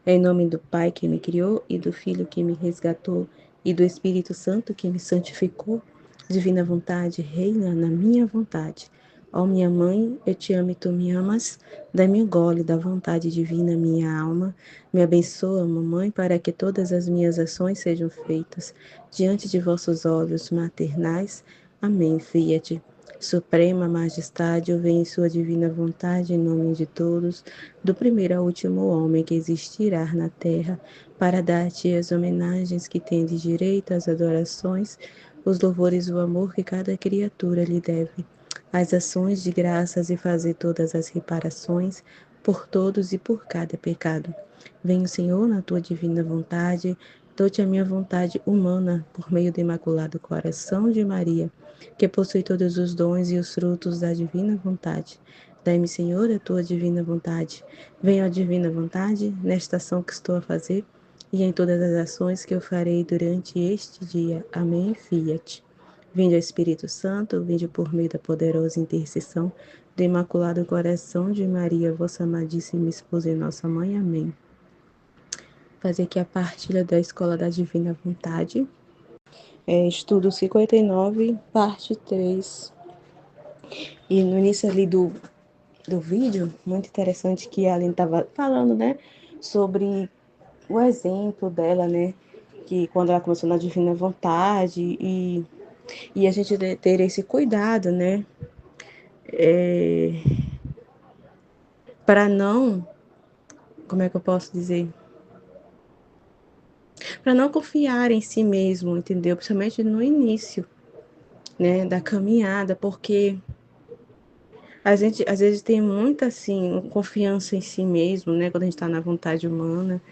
Em nome do Pai que me criou e do Filho que me resgatou e do Espírito Santo que me santificou, divina vontade, reina na minha vontade. Ó minha mãe, eu te amo e tu me amas, dá-me o gole da vontade divina, minha alma. Me abençoa, mamãe, para que todas as minhas ações sejam feitas diante de vossos olhos maternais. Amém, Fiat. Suprema Majestade, eu venho em sua divina vontade, em nome de todos, do primeiro ao último homem que existirá na terra, para dar-te as homenagens que tendes direito, as adorações, os louvores e o amor que cada criatura lhe deve, as ações de graças e fazer todas as reparações por todos e por cada pecado. Venho, Senhor, na tua divina vontade, dou-te a minha vontade humana por meio do Imaculado Coração de Maria, que possui todos os dons e os frutos da divina vontade. Dai-me, Senhor, a tua divina vontade. Venha a divina vontade nesta ação que estou a fazer e em todas as ações que eu farei durante este dia. Amém. Fiat. Vinde ao Espírito Santo, vinde por meio da poderosa intercessão do Imaculado Coração de Maria, vossa amadíssima esposa e nossa mãe. Amém. Fazer aqui a partilha da Escola da Divina Vontade. Estudo 59, parte 3. E no início ali do vídeo, muito interessante que a Aline estava falando, né, sobre o exemplo dela, né, que quando ela começou na Divina Vontade e a gente ter esse cuidado, né, para não, como é que eu posso dizer? Para não confiar em si mesmo, entendeu? Principalmente no início, né, da caminhada, porque a gente às vezes tem muita assim confiança em si mesmo, né, quando a gente está na vontade humana.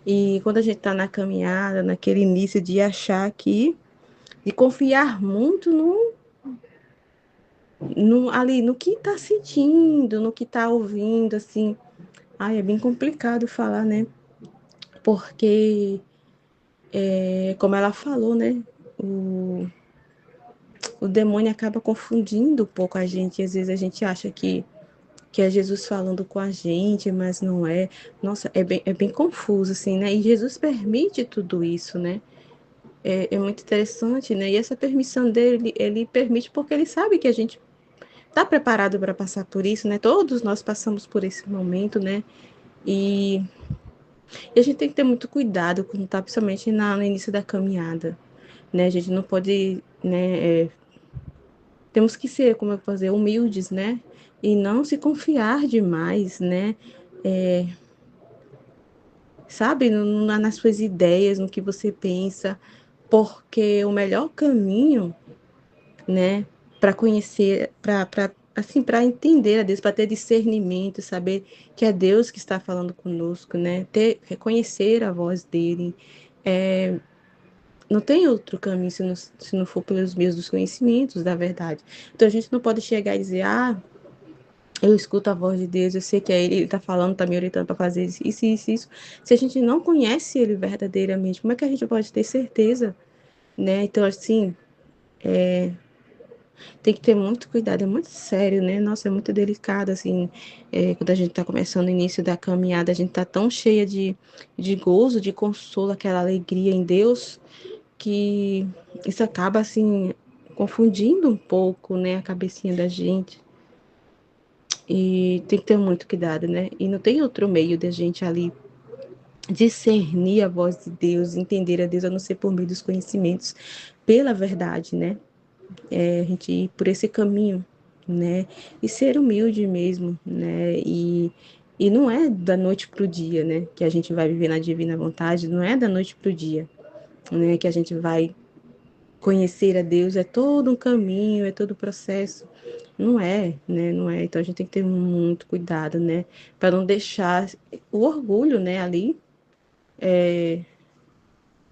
E quando a gente está na caminhada, naquele início de achar que, de confiar muito ali, no que está sentindo, no que está ouvindo, assim. Ai, é bem complicado falar, né? Porque, como ela falou, né? O demônio acaba confundindo um pouco a gente. E às vezes a gente acha que é Jesus falando com a gente, mas não é. Nossa, é bem confuso, assim, né? E Jesus permite tudo isso, né? É muito interessante, né? E essa permissão dele, ele permite porque ele sabe que a gente está preparado para passar por isso, né? Todos nós passamos por esse momento, né? E, e a gente tem que ter muito cuidado quando está, principalmente no início da caminhada, né? A gente não pode, né? Temos que ser, como eu vou dizer, humildes, né? E não se confiar demais, né? É, sabe? Nas suas ideias, no que você pensa, porque o melhor caminho, né, para conhecer, para assim, para entender a Deus, para ter discernimento, saber que é Deus que está falando conosco, né, reconhecer a voz dele, é, não tem outro caminho se não for pelos meios dos conhecimentos da verdade. Então a gente não pode chegar e dizer, eu escuto a voz de Deus, eu sei que é ele está falando, está me orientando para fazer isso, isso, isso. Se a gente não conhece ele verdadeiramente, como é que a gente pode ter certeza, né? Então, assim, tem que ter muito cuidado, é muito sério, né? Nossa, é muito delicado, assim, quando a gente está começando o início da caminhada, a gente está tão cheia de gozo, de consolo, aquela alegria em Deus, que isso acaba, assim, confundindo um pouco, né, a cabecinha da gente. E tem que ter muito cuidado, né? E não tem outro meio da gente ali discernir a voz de Deus, entender a Deus, a não ser por meio dos conhecimentos, pela verdade, né? A gente ir por esse caminho, né? E ser humilde mesmo, né? E não é da noite para o dia, né? Que a gente vai viver na divina vontade, não é da noite para o dia, né? Que a gente vai conhecer a Deus, é todo um caminho, é todo um processo. Não é, né? Não é. Então a gente tem que ter muito cuidado, né? Para não deixar o orgulho, né? Ali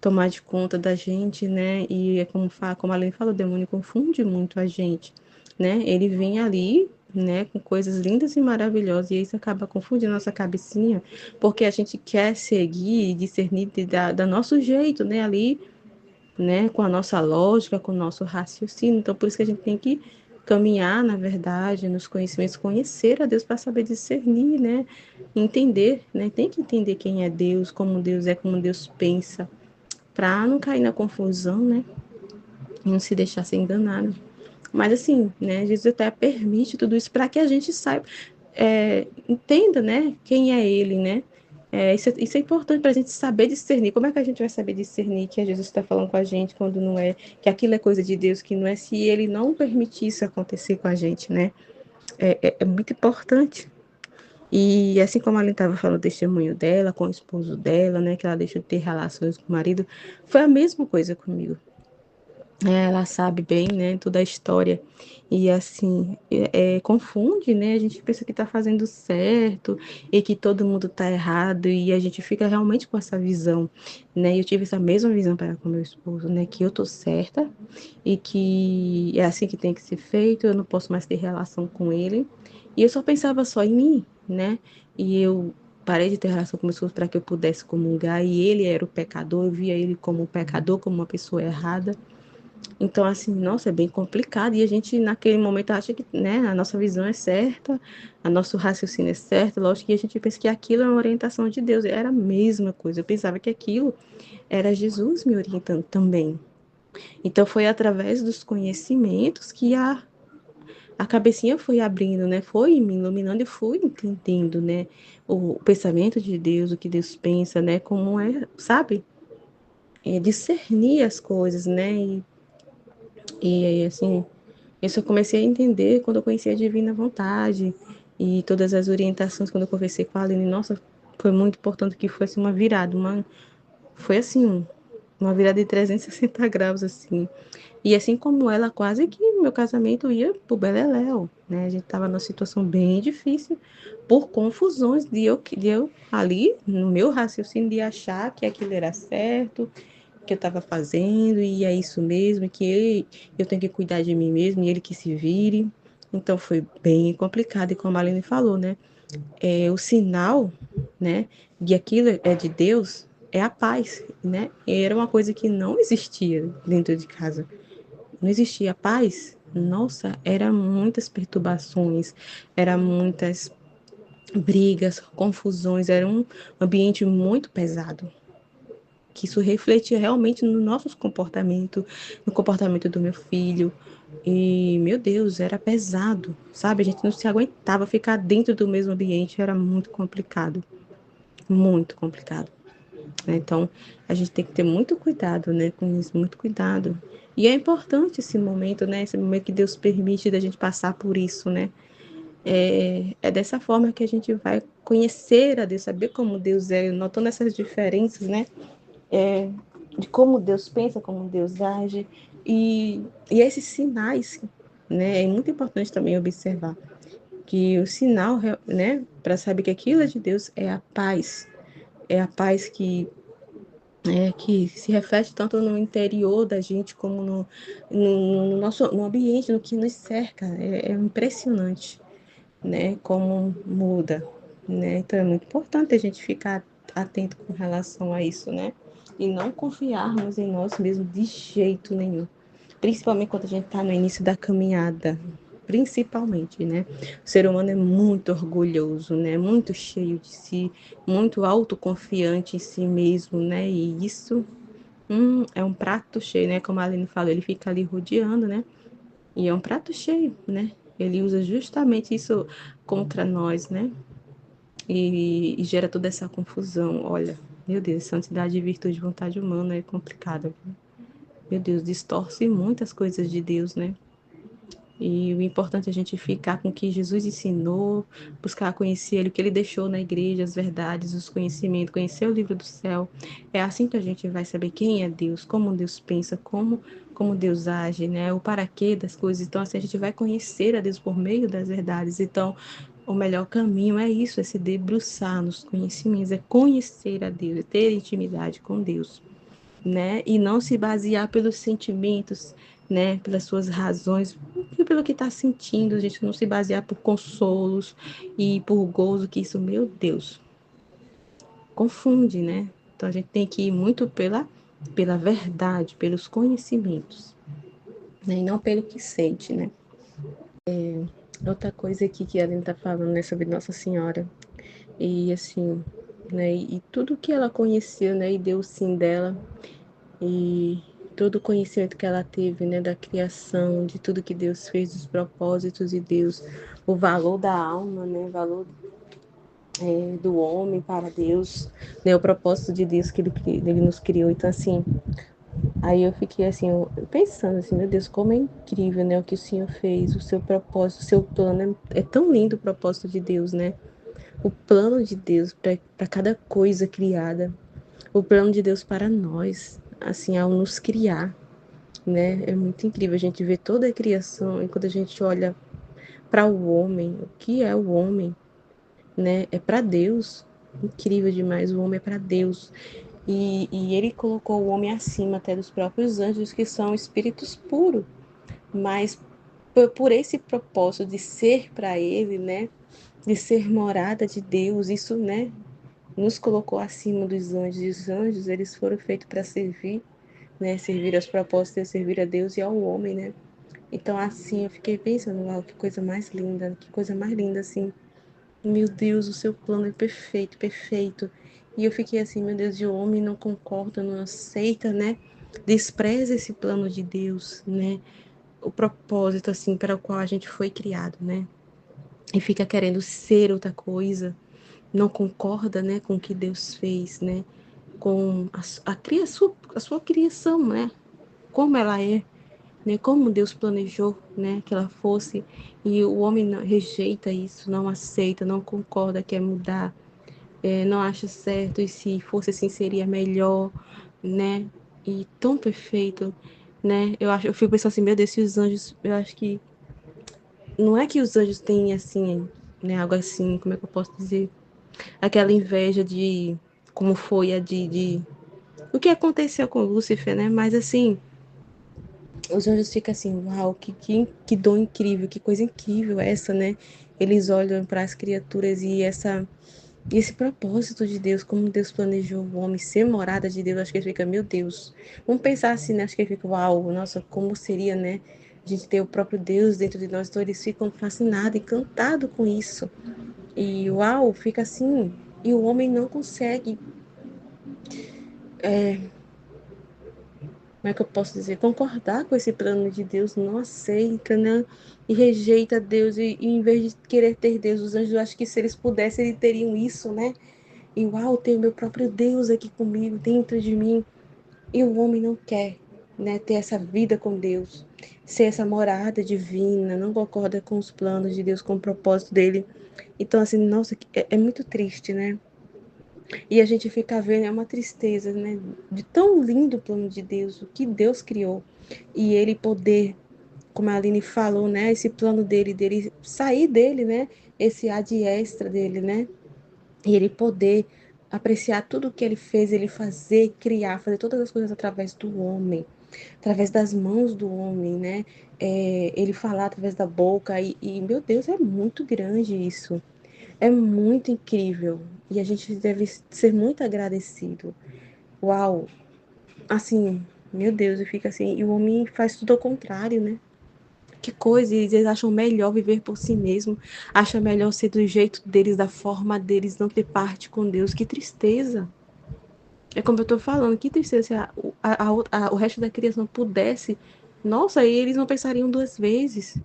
tomar de conta da gente, né? E é como a Aline falou, o demônio confunde muito a gente, né? Ele vem ali, né, com coisas lindas e maravilhosas, e isso acaba confundindo a nossa cabecinha, porque a gente quer seguir e discernir da nosso jeito, né? Ali, né, com a nossa lógica, com o nosso raciocínio. Então, por isso que a gente tem que caminhar, na verdade, nos conhecimentos, conhecer a Deus para saber discernir, né? Entender, né? Tem que entender quem é Deus, como Deus pensa, para não cair na confusão, né? E não se deixar ser enganado. Mas assim, né? Jesus até permite tudo isso para que a gente saiba, entenda, né? Quem é Ele, né? Isso é importante para a gente saber discernir. Como é que a gente vai saber discernir que Jesus está falando com a gente quando não é, que aquilo é coisa de Deus, que não é, se Ele não permitir isso acontecer com a gente, né? É muito importante. E assim como a Aline estava falando do testemunho dela, com o esposo dela, né? Que ela deixou de ter relações com o marido, foi a mesma coisa comigo. Ela sabe bem, né, toda a história e assim confunde, né? A gente pensa que está fazendo certo e que todo mundo está errado e a gente fica realmente com essa visão, né? Eu tive essa mesma visão para com meu esposo, né? Que eu tô certa e que é assim que tem que ser feito. Eu não posso mais ter relação com ele e eu só pensava só em mim, né? E eu parei de ter relação com meu esposo para que eu pudesse comungar e ele era o pecador. Eu via ele como um pecador, como uma pessoa errada. Então, assim, nossa, é bem complicado. E a gente, naquele momento, acha que, né, a nossa visão é certa, a nosso raciocínio é certo. Lógico que a gente pensa que aquilo é uma orientação de Deus. Era a mesma coisa. Eu pensava que aquilo era Jesus me orientando também. Então, foi através dos conhecimentos que a cabecinha foi abrindo, né? Foi me iluminando e fui entendendo, né? O pensamento de Deus, o que Deus pensa, né? Como é, sabe? Discernir as coisas, né? E assim, eu só comecei a entender quando eu conheci a Divina Vontade e todas as orientações quando eu conversei com a Aline. Nossa, foi muito importante que fosse uma virada, foi assim, uma virada de 360 graus, assim. E assim como ela, quase que meu casamento ia pro beleléu, né? A gente tava numa situação bem difícil por confusões de eu ali, no meu raciocínio, de achar que aquilo era certo, que eu estava fazendo e é isso mesmo, eu tenho que cuidar de mim mesmo e ele que se vire. Então foi bem complicado e como a Aline falou, né? O sinal, né, de aquilo é de Deus é a paz, né? E era uma coisa que não existia dentro de casa. Não existia paz. Nossa, era muitas perturbações, era muitas brigas, confusões, era um ambiente muito pesado, que isso refletia realmente no nosso comportamento, no comportamento do meu filho. E, meu Deus, era pesado, sabe? A gente não se aguentava ficar dentro do mesmo ambiente, era muito complicado, muito complicado. Então, a gente tem que ter muito cuidado, né, com isso, muito cuidado. E é importante esse momento, né, esse momento que Deus permite da gente passar por isso, né? É dessa forma que a gente vai conhecer a Deus, saber como Deus é, notando essas diferenças, né? é, de como Deus pensa, como Deus age, e esses sinais, né, é muito importante também observar que o sinal, né, para saber que aquilo é de Deus é a paz que se reflete tanto no interior da gente como no nosso no ambiente, no que nos cerca, é impressionante, né, como muda, né? Então é muito importante a gente ficar atento com relação a isso, né? E não confiarmos em nós mesmos de jeito nenhum, principalmente quando a gente está no início da caminhada, principalmente, né? O ser humano é muito orgulhoso, né? Muito cheio de si, muito autoconfiante em si mesmo, né? E isso é um prato cheio, né? Como a Aline falou, ele fica ali rodeando, né? E é um prato cheio, né? Ele usa justamente isso contra nós, né? E gera toda essa confusão. Olha, meu Deus, santidade, virtude, vontade humana é complicada. Meu Deus, distorce muitas coisas de Deus, né? E o importante é a gente ficar com o que Jesus ensinou, buscar conhecer Ele, o que Ele deixou na igreja, as verdades, os conhecimentos, conhecer o livro do céu. É assim que a gente vai saber quem é Deus, como Deus pensa, como Deus age, né? O para quê das coisas. Então, assim, a gente vai conhecer a Deus por meio das verdades. Então, o melhor caminho é isso, é se debruçar nos conhecimentos, é conhecer a Deus, é ter intimidade com Deus, né? E não se basear pelos sentimentos, né? Pelas suas razões, e pelo que está sentindo. A gente não se basear por consolos e por gozo, que isso, meu Deus, confunde, né? Então a gente tem que ir muito pela verdade, pelos conhecimentos, né? E não pelo que sente, né? Outra coisa aqui que a Aline tá falando, né, sobre Nossa Senhora. E assim, né, e tudo que ela conheceu, né, e deu o sim dela, e todo o conhecimento que ela teve, né, da criação, de tudo que Deus fez, dos propósitos de Deus, o valor da alma, né, o valor do homem para Deus, né, o propósito de Deus que ele nos criou. Então, assim, aí eu fiquei assim, pensando assim, meu Deus, como é incrível, né, o que o Senhor fez, o seu propósito, o seu plano, é tão lindo o propósito de Deus, né? O plano de Deus para cada coisa criada, o plano de Deus para nós, assim, ao nos criar, né? É muito incrível a gente ver toda a criação e quando a gente olha para o homem, o que é o homem, né? É para Deus. Incrível demais, o homem é para Deus. E ele colocou o homem acima até dos próprios anjos, que são espíritos puros, mas por esse propósito de ser para ele, né? De ser morada de Deus, isso, né? Nos colocou acima dos anjos. E os anjos, eles foram feitos para servir, né? Servir aos propósitos, servir a Deus e ao homem, né? Então, assim, eu fiquei pensando, uau, que coisa mais linda, que coisa mais linda, assim. Meu Deus, o seu plano é perfeito, perfeito. E eu fiquei assim, meu Deus, e o homem não concorda, não aceita, né? Despreza esse plano de Deus, né? O propósito, assim, para o qual a gente foi criado, né? E fica querendo ser outra coisa, não concorda, né, com o que Deus fez, né? Com a sua criação, né? Como ela é, né? Como Deus planejou, né? Que ela fosse. E o homem rejeita isso, não aceita, não concorda, quer mudar, não acha certo. E se fosse assim, seria melhor, né? E tão perfeito, né? Eu fico pensando assim, meu Deus, se os anjos, eu acho que não é que os anjos têm assim, né? Algo assim, como é que eu posso dizer? Aquela inveja de como foi a de o que aconteceu com Lúcifer, né? Mas assim, os anjos ficam assim, uau, que dom incrível, que coisa incrível essa, né? Eles olham para as criaturas e esse propósito de Deus, como Deus planejou o homem ser morada de Deus, acho que ele fica, meu Deus. Vamos pensar assim, né? Acho que ele fica, uau, nossa, como seria, né? A gente ter o próprio Deus dentro de nós, então eles ficam fascinados, encantados com isso. E uau, fica assim, e o homem não consegue como é que eu posso dizer, concordar com esse plano de Deus, não aceita, né? E rejeita Deus, e em vez de querer ter Deus, os anjos, eu acho que se eles pudessem, eles teriam isso, né? E uau, tem o meu próprio Deus aqui comigo, dentro de mim. E o homem não quer, né, ter essa vida com Deus, ser essa morada divina, não concorda com os planos de Deus, com o propósito dele. Então, assim, nossa, é muito triste, né? E a gente fica vendo, é uma tristeza, né? De tão lindo o plano de Deus, o que Deus criou. E ele poder, como a Aline falou, né? Esse plano dele sair dele, né? Esse ad extra dele, né? E ele poder apreciar tudo o que ele fez, ele fazer, criar, fazer todas as coisas através do homem, através das mãos do homem, né? Ele falar através da boca. Meu Deus, é muito grande isso. É muito incrível e a gente deve ser muito agradecido. Uau, assim, meu Deus, eu fico assim, e o homem faz tudo ao contrário, né? Que coisa, eles acham melhor viver por si mesmo, acham melhor ser do jeito deles, da forma deles, não ter parte com Deus. Que tristeza. É como eu tô falando, que tristeza se o resto da criação pudesse. Nossa, aí eles não pensariam duas vezes,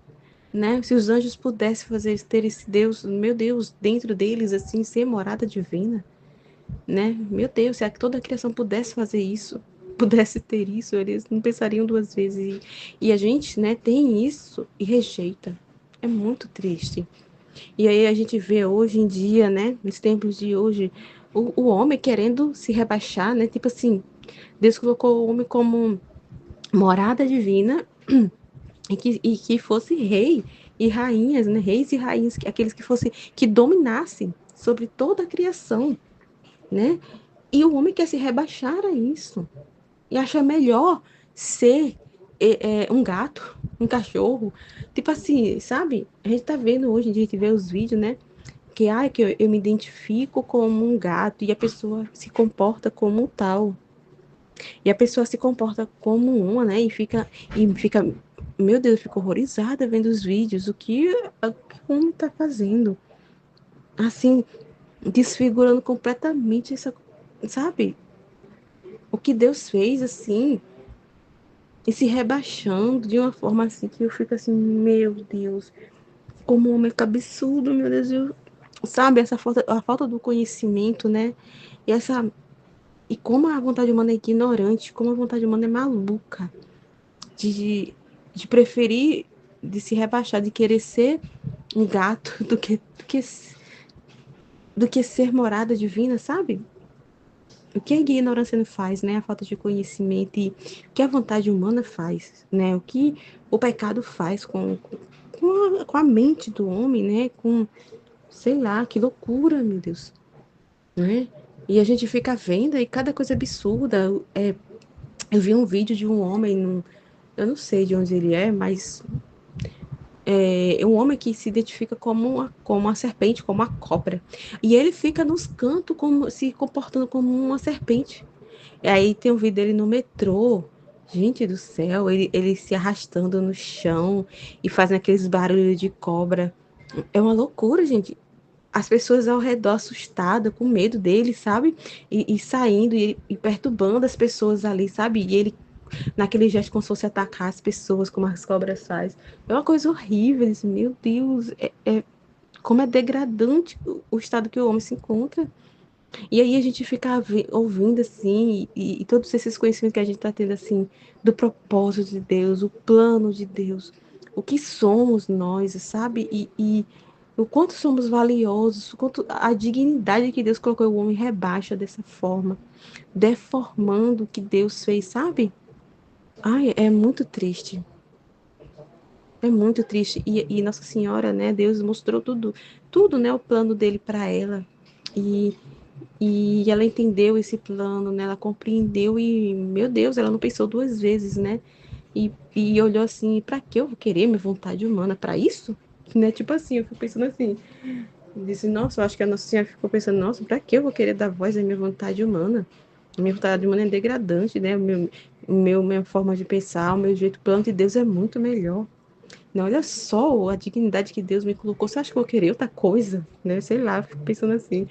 né? Se os anjos pudessem fazer ter esse Deus, meu Deus, dentro deles, assim, ser morada divina, né? Meu Deus, se toda a criação pudesse fazer isso, pudesse ter isso, eles não pensariam duas vezes. E a gente, né, tem isso e rejeita. É muito triste. E aí a gente vê hoje em dia, né, nos tempos de hoje, o homem querendo se rebaixar, né? Tipo assim, Deus colocou o homem como morada divina e que fosse rei e rainhas, né? Reis e rainhas, aqueles que fossem, que dominassem sobre toda a criação, né? E o homem quer se rebaixar a isso. E acha melhor ser um gato, um cachorro. Tipo assim, sabe? A gente tá vendo hoje em dia, a gente vê os vídeos, né? Que eu me identifico como um gato e a pessoa se comporta como um tal. E a pessoa se comporta como uma, né? E fica meu Deus, eu fico horrorizada vendo os vídeos, o que o homem tá fazendo. Assim, desfigurando completamente essa, sabe? O que Deus fez, assim, e se rebaixando de uma forma assim que eu fico assim, meu Deus, como um homem é absurdo, meu Deus, sabe, a falta do conhecimento, né? E essa e como a vontade humana é ignorante, como a vontade humana é maluca, de, de preferir, de se rebaixar, de querer ser um gato do que ser morada divina, sabe? O que a ignorância não faz, né? A falta de conhecimento e o que a vontade humana faz, né? O que o pecado faz com a mente do homem, né? Com, sei lá, que loucura, meu Deus, né? E a gente fica vendo e cada coisa absurda. Eu vi um vídeo de um homem, eu não sei de onde ele é, mas é um homem que se identifica como uma serpente, como uma cobra. E ele fica nos cantos como, se comportando como uma serpente. E aí tem um vídeo dele no metrô. Gente do céu, ele se arrastando no chão e fazendo aqueles barulhos de cobra. É uma loucura, gente. As pessoas ao redor assustadas, com medo dele, sabe? E saindo e perturbando as pessoas ali, sabe? E ele, naquele gesto, como se fosse atacar as pessoas, como as cobras faz. É uma coisa horrível. Assim, meu Deus, como é degradante o estado que o homem se encontra. E aí a gente fica ouvindo assim, e todos esses conhecimentos que a gente está tendo assim, do propósito de Deus, o plano de Deus, o que somos nós, sabe? E o quanto somos valiosos, o quanto a dignidade que Deus colocou o homem rebaixa dessa forma, deformando o que Deus fez, sabe? Ai, é muito triste. É muito triste. E Nossa Senhora, né? Deus mostrou tudo, né? O plano dele para ela. E E ela entendeu esse plano, né? Ela compreendeu e, meu Deus, ela não pensou duas vezes, né? E olhou assim, para que eu vou querer minha vontade humana para isso? Né? Tipo assim, eu fico pensando assim, disse, nossa, eu acho que a Nossa Senhora ficou pensando, nossa, para que eu vou querer dar voz à minha vontade humana? Minha vontade humana é degradante, né? Minha forma de pensar, o meu jeito, o plano de Deus é muito melhor. Não, olha só a dignidade que Deus me colocou. Você acha que eu vou querer outra coisa? Né? Sei lá, fico pensando assim.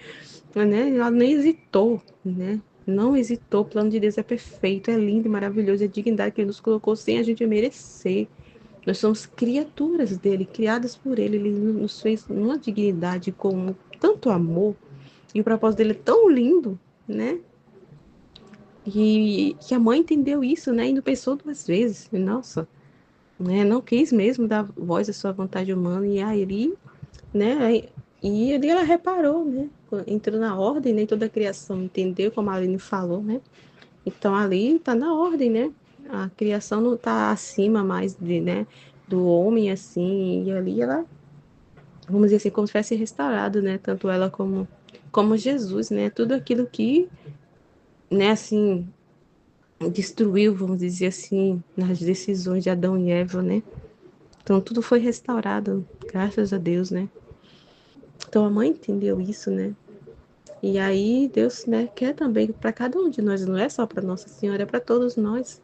Mas, né? Ela nem hesitou, né? Não hesitou. O plano de Deus é perfeito, é lindo, maravilhoso. É a dignidade que Ele nos colocou sem a gente merecer. Nós somos criaturas dele, criadas por Ele. Ele nos fez uma dignidade com tanto amor. E o propósito dele é tão lindo, né? E que a mãe entendeu isso, né? E não pensou duas vezes. Nossa, né? Não quis mesmo dar voz à sua vontade humana. E aí, né? E ali ela reparou, né? Entrou na ordem, né? Toda a criação entendeu, como a Aline falou, né? Então ali está na ordem, né? A criação não está acima mais né? Do homem, assim, e ali ela, vamos dizer assim, como se tivesse restaurado, né? Tanto ela como Jesus, né? Tudo aquilo que, né, assim, destruiu, vamos dizer assim, nas decisões de Adão e Eva, né? Então tudo foi restaurado, graças a Deus, né? Então a mãe entendeu isso, né? E aí Deus, né, quer também para cada um de nós, não é só para Nossa Senhora, é para todos nós,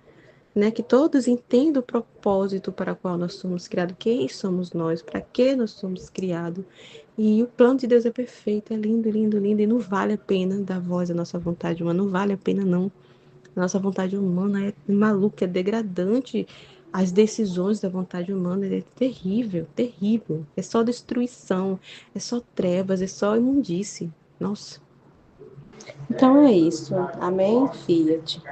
né, que todos entendam o propósito para o qual nós somos criados, quem somos nós, para que nós somos criados. E o plano de Deus é perfeito, é lindo, lindo, lindo, e não vale a pena dar voz à nossa vontade humana, não vale a pena não. A nossa vontade humana é maluca, é degradante. As decisões da vontade humana é terrível, terrível. É só destruição, é só trevas, é só imundície. Nossa. Então é isso. Amém, Fiat.